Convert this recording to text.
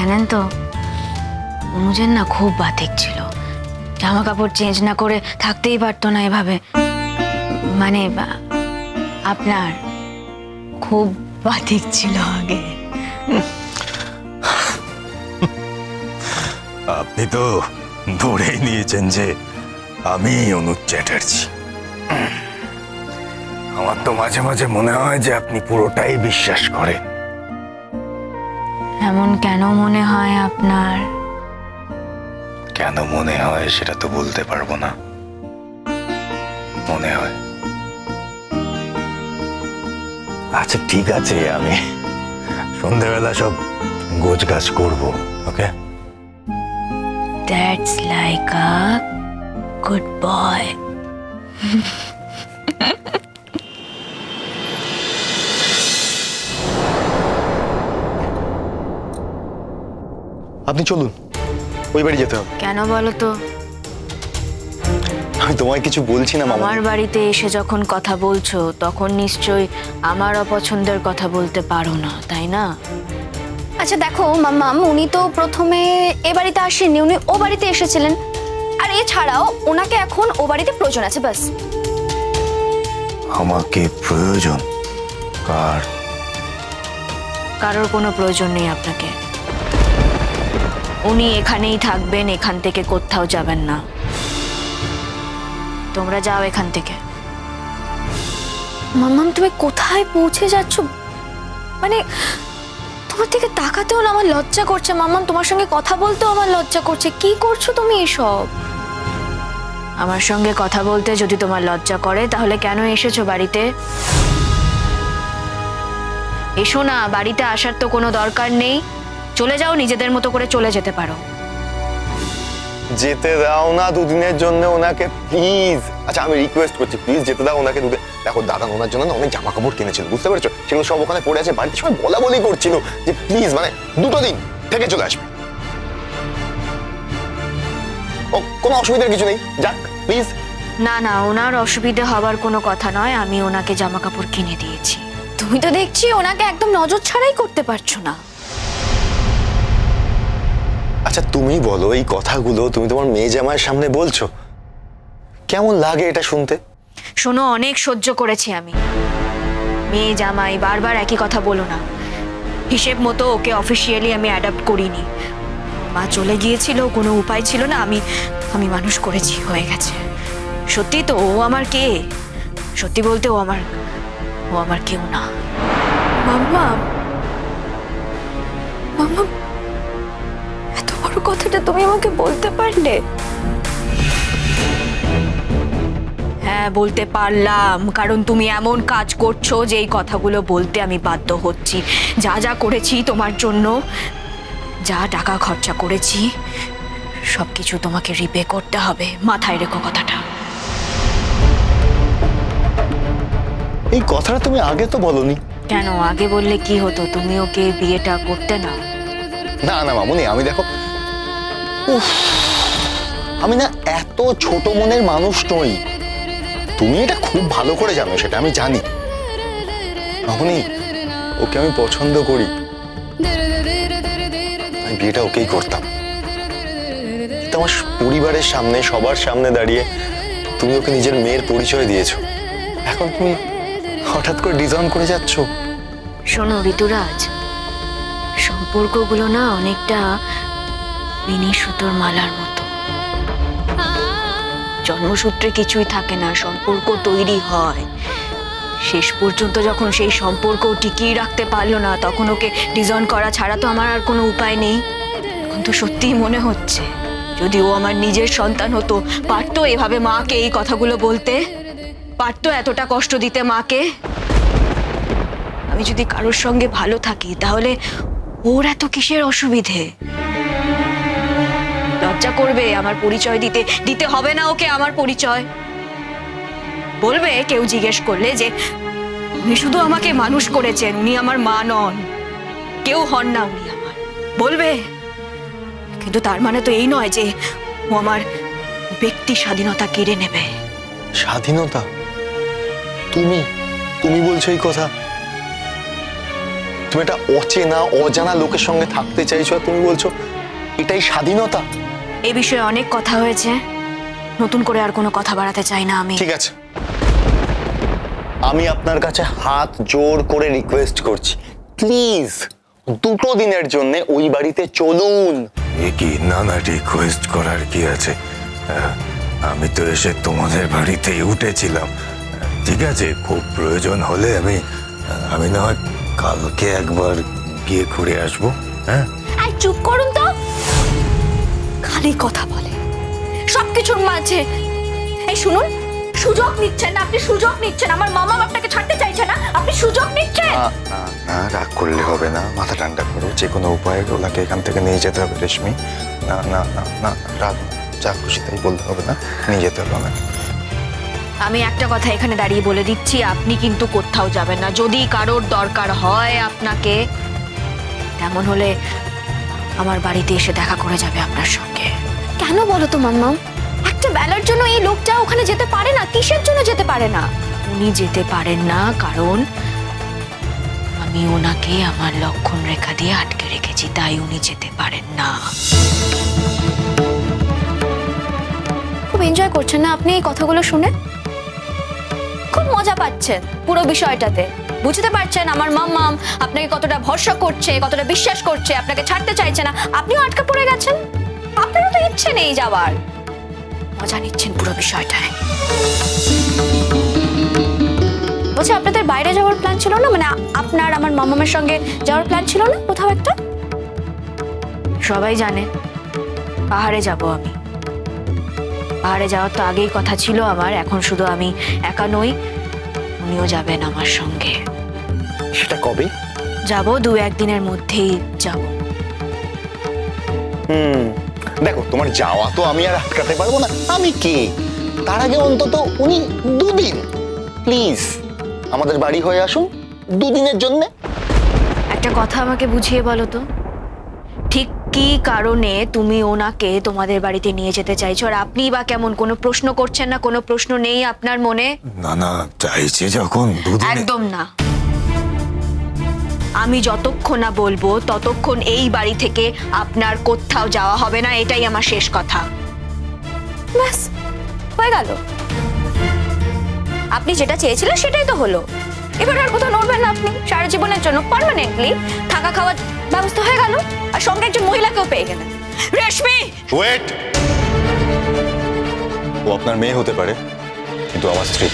জানেন তো অনুজের না খুব বাতিক ছিল, জামা কাপড় চেঞ্জ না করে থাকতেই পারতো না এভাবে। মানে আপনার খুব বাতিক ছিল আগে। আপনি তো ধরেই নিয়েছেন যে আমি অনুজ চ্যাটার্জি। আমার তো মাঝে মাঝে মনে হয় যে আপনি পুরোটাই বিশ্বাস করেন। এমন কেন মনে হয় আপনার? কেন মনে হয় সেটা তো বলতে পারবো না, মনে হয়। আচ্ছা ঠিক আছে, আমি সন্ধ্যেবেলা সব গোছগাছ করবো। Okay, that's like a good boy. আপনি চলুন, ওই বাড়ি যেতে হবে। কেন বলো তো? আমি তোমায় কিছু বলছি না মামা। আমার বাড়িতে এসে যখন কথা বলছো তখন নিশ্চয়ই আমার অপছন্দের কথা বলতে পারো না, তাই না? আচ্ছা দেখো মাম্মাম, উনি তো প্রথমে এ বাড়িতে আসেননি, উনি ও বাড়িতে এসেছিলেন। আর এছাড়াও ওনাকে এখন ও বাড়িতে প্রয়োজন আছে, বাস। আমাকে প্রয়োজন? কার? কারোর কোনো প্রয়োজন নেই আপনাকে। উনি এখানেই থাকবেন, এখান থেকে কোথাও যাবেন না। তোমরা যাও এখান থেকে। মাম্মাম, তুমি কোথায় পৌঁছে যাচ্ছ? মানে তোমার দিকে তাকাতেও না আমার লজ্জা করছে মাম্মাম, তোমার সঙ্গে কথা বলতেও আমার লজ্জা করছে। কি করছো তুমি এসব? আমার সঙ্গে কথা বলতে যদি তোমার লজ্জা করে তাহলে কেন এসেছো বাড়িতে? এসো না, বাড়িতে আসার তো কোনো দরকার নেই। চলে যাও, নিজেদের মতো করে চলে যেতে পারো। যেতে দাও না দুদিনের জন্য ওনাকে, প্লিজ। আচ্ছা আমি রিকোয়েস্ট করছি, প্লিজ যেতে দাও ওনাকে দুদিন। দেখো দাদা ওনার জন্য না অনেক জামা কাপড় কিনেছিল, বুঝতে পেরেছো? সেগুলো সব ওখানে পড়ে আছে, বাড়িতে সবাই বলা বলি করছিল যে প্লিজ মানে 2 দিন থেকে চলে আসবে। ও কোনো অসুবিধার কিছু নেই, যাক প্লিজ। না না, ওনার অসুবিধে হবার কোনো কথা নয়। আমি ওনাকে জামা কাপড় কিনে দিয়েছি। তুমি তো দেখছি ওনাকে একদম নজর ছাড়াই করতে পারছো না। আচ্ছা তুমি বলো, এই কথাগুলো তুমি তোমার মেয়ে জামাইয়ের সামনে বলছো, কেমন লাগে এটা শুনতে? শোনো, অনেক সহ্য করেছি আমি। মেয়ে জামাই বারবার একই কথা বলো না। হিসেব মতো ওকে অফিসিয়ালি আমি অ্যাডাপ্ট করিনি। মা চলে গিয়েছিল, কোনো উপায় ছিল না, আমি মানুষ করেছি, হয়ে গেছে। সত্যি তো ও আমার কে? সত্যি বলতে ও আমার কেউ না। মাম্মাম, মাম্মাম, এত বড় কথাটা তুমি আমাকে বলতে পারলে? হ্যাঁ বলতে পারলাম, কারণ তুমি এমন কাজ করছো যে এই কথাগুলো বলতে আমি বাধ্য হচ্ছি। যা যা করেছি তোমার জন্য, যা টাকা খরচা করেছি, সবকিছু তোমাকে রিপে করতে হবে। মাথায় রেখো কথাটা। এই কথাটা তুমি আগে তো বলনি। কেন? আগে বললে কি হতো? তুমি ওকে বিয়েটা করতে না? না না মামুনি, আমি দেখো, উফ, আমি না এত ছোট মনের মানুষ নই। তুমি এটা খুব ভালো করে জানো, সেটা আমি জানি। মামুনি, ওকে আমি পছন্দ করি, আমি বিয়েটা ওকেই করতাম। কিন্তু আমার পরিবারের সামনে, সবার সামনে দাঁড়িয়ে তুমি ওকে নিজের মেয়ের পরিচয় দিয়েছো। এখন তুমি হঠাৎ করে ডিজাইন করে যাচ্ছ। শোনো ঋতুরাজ, সম্পর্কগুলো না অনেকটা মিনি সুতোর মালার মতো। জন্মসূত্রে কিছুই থাকে না, সম্পর্ক তৈরি হয়। শেষ পর্যন্ত যখন সেই সম্পর্ক টিকিয়ে রাখতে পারলো না, তখন ওকে ডিজাইন করা ছাড়া তো আমার আর কোনো উপায় নেই। এখন তো সত্যিই মনে হচ্ছে, যদি ও আমার নিজের সন্তান হতো, পারতো এভাবে মাকে এই কথাগুলো বলতে? পারতো এতটা কষ্ট দিতে মাকে? আমি যদি কারোর সঙ্গে ভালো থাকি তাহলে ওর এত কিসের অসুবিধে? লজ্জা করবে আমার পরিচয় দিতে হবে না ওকে আমার পরিচয়। বলবে কেউ জিজ্ঞেস করলে যে উনি শুধু আমাকে মানুষ করেছেন, উনি আমার মা নন, কেউ হন না উনি আমার, বলবে। কিন্তু তার মানে তো এই নয় যে ও আমার ব্যক্তি স্বাধীনতা কেড়ে নেবে। স্বাধীনতা? তুমি তুমি বলছো এই কথা? তুমি একটা অচেনা অজানা লোকের সঙ্গে থাকতে চাইছো আর তুমি বলছো এটাই স্বাধীনতা? এই বিষয়ে অনেক কথা হয়েছে, নতুন করে আর কোনো কথা বাড়াতে চাই না আমি। ঠিক আছে, আমি আপনার কাছে হাত জোর করে রিকোয়েস্ট করছি, প্লিজ 2 দিনের জন্য ওই বাড়িতে চলুন। এ কি, না না, রিকোয়েস্ট করার কি আছে? আমি তো এসে তোমাদের বাড়িতেই উঠেছিলাম। ঠিক আছে, খুব প্রয়োজন হলে আমি না হয় কালকে একবার গিয়ে ঘুরে আসবো। হ্যাঁ, আর চুপ করুন তো, খালি কথা বলে সবকিছুর মাঝে। এই শুনুন, সুযোগ নিচ্ছেন না আপনি, সুযোগ নিচ্ছেন। আমার মামা আপনাকে ছাড়তে চাইছে না, আপনি সুযোগ নিচ্ছেন। না, রাগ করলে হবে না, মাথা ঠান্ডা করো। যে কোনো উপায়ে ওনাকে এখান থেকে নিয়ে যেতে হবে রেশমি। না না না না, রাগ, যা খুশি তাই বলতে হবে না, নিয়ে যেতে হবে ওনাকে। আমি একটা কথা এখানে দাঁড়িয়ে বলে দিচ্ছি, আপনি কিন্তু কোথাও যাবেন না। যদি কারোর দরকার হয় আপনাকে, তেমন হলে আমার বাড়িতে এসে দেখা করে যাবে আপনার সঙ্গে। কেন বলো তো মাম্মা, একটা বেলার জন্য এই লোকটা ওখানে যেতে পারে না? কিসের জন্য যেতে পারে না? উনি যেতে পারেন না কারণ আমি ওনাকে আমার লক্ষণ রেখা দিয়ে আটকে রেখেছি, তাই উনি যেতে পারেন না। খুব এনজয় করছেন না আপনি এই কথাগুলো শুনে? খুব মজা পাচ্ছেন পুরো বিষয়টাতে? বুঝতে পারছেন আমার মাম্মাম আপনাকে কতটা ভরসা করছে, কতটা বিশ্বাস করছে, আপনাকে ছাড়তে চাইছে না, আপনিও আটকা পড়ে গেছেন। আপনারও তো ইচ্ছে নেই যাওয়ার, মজা নিচ্ছেন পুরো বিষয়টায়। বলছি আপনাদের বাইরে যাওয়ার প্ল্যান ছিল না? মানে আপনার আমার মামামের সঙ্গে যাওয়ার প্ল্যান ছিল না কোথাও একটা? সবাই জানে পাহাড়ে যাব আমি। পাহাড়ে যাওয়ার তো আগেই কথা ছিল আমার। এখন শুধু আমি একা নই, উনিও যাবেন আমার সঙ্গে। সেটা কবে? যাব 2-1 দিনের মধ্যেই যাব। দেখো, তোমার যাওয়া তো আমি আর আটকাতে পারবো না, আমি কে? তার আগে অন্তত উনি 2 দিন প্লিজ আমাদের বাড়ি হয়ে আসুন 2 দিনের জন্য। একটা কথা আমাকে বুঝিয়ে বলো তো, ঠিক কি কারণে তুমি ওনাকে তোমাদের বাড়িতে নিয়ে যেতে চাইছো? আর আপনি বা কেমন, কোনো প্রশ্ন করছেন না? কোনো প্রশ্ন নেই আপনার মনে? না না, চাইছে যখন দুদিনে। একদম না। আমি যতক্ষণ না বলবো ততক্ষণ এই বাড়ি থেকে আপনার কোথাও যাওয়া হবে না, এটাই আমার শেষ কথা। ব্যাস হয়ে গেল, আপনি যেটা চেয়েছিলেন সেটাই তো হলো। এবার আর কোথাও নড়বেন না আপনি সারা জীবনের জন্য, পার্মানেন্টলি থাকা খাওয়ার ব্যবস্থা হয়ে গেল, আর সঙ্গে একজন মহিলাকেও পেয়ে গেলেন। রেশমি, ওয়েট, ও আপনার মেয়ে হতে পারে কিন্তু আমার স্ত্রী।